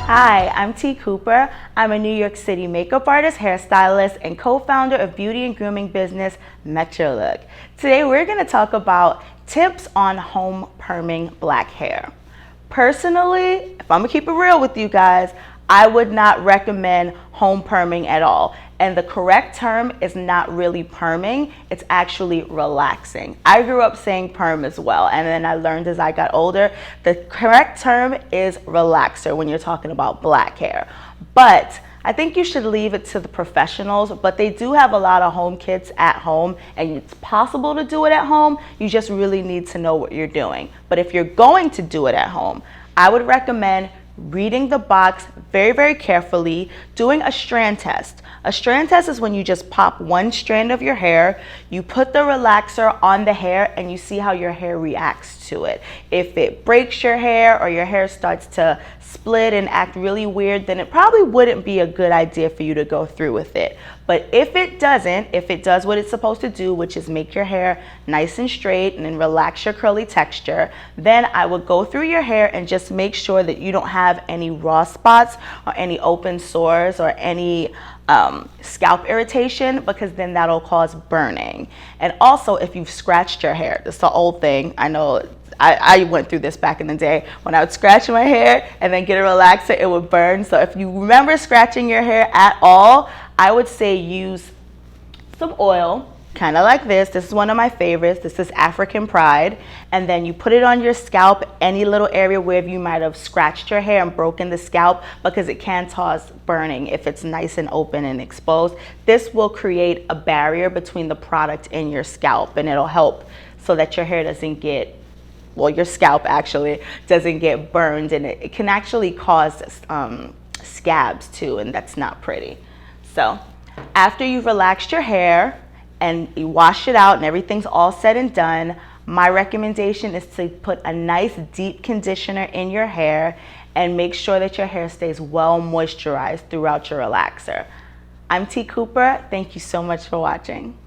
Hi, I'm T. Cooper. I'm a New York City makeup artist, hairstylist, and co-founder of beauty and grooming business Metro Look. Today we're going to talk about tips on home perming black hair. Personally, if I'm going to keep it real with you guys, I would not recommend home perming at all. And the correct term is not really perming, it's actually relaxing. I grew up saying perm as well, and then I learned as I got older, the correct term is relaxer when you're talking about black hair. But I think you should leave it to the professionals, but they do have a lot of home kits at home, and it's possible to do it at home. You just really need to know what you're doing. But if you're going to do it at home, I would recommend reading the box very, very carefully, doing a strand test. A strand test is when you just pop one strand of your hair, you put the relaxer on the hair, and you see how your hair reacts to it. If it breaks your hair or your hair starts to split and act really weird, then it probably wouldn't be a good idea for you to go through with it. But if it doesn't, if it does what it's supposed to do, which is make your hair nice and straight and then relax your curly texture, then I would go through your hair and just make sure that you don't have any raw spots or any open sores or any scalp irritation, because then that'll cause burning. And also, if you've scratched your hair, this is the old thing, I know I went through this back in the day. When I would scratch my hair and then get a relaxer, it would burn. So if you remember scratching your hair at all, I would say use some oil, kind of like this. This is one of my favorites. This is African Pride. And then you put it on your scalp, any little area where you might have scratched your hair and broken the scalp, because it can cause burning if it's nice and open and exposed. This will create a barrier between the product and your scalp, and it'll help so that your hair doesn't get, well, your scalp actually doesn't get burned, and it can actually cause scabs too, and that's not pretty. So after you've relaxed your hair and you wash it out and everything's all said and done, my recommendation is to put a nice deep conditioner in your hair and make sure that your hair stays well moisturized throughout your relaxer. I'm T. Cooper. Thank you so much for watching.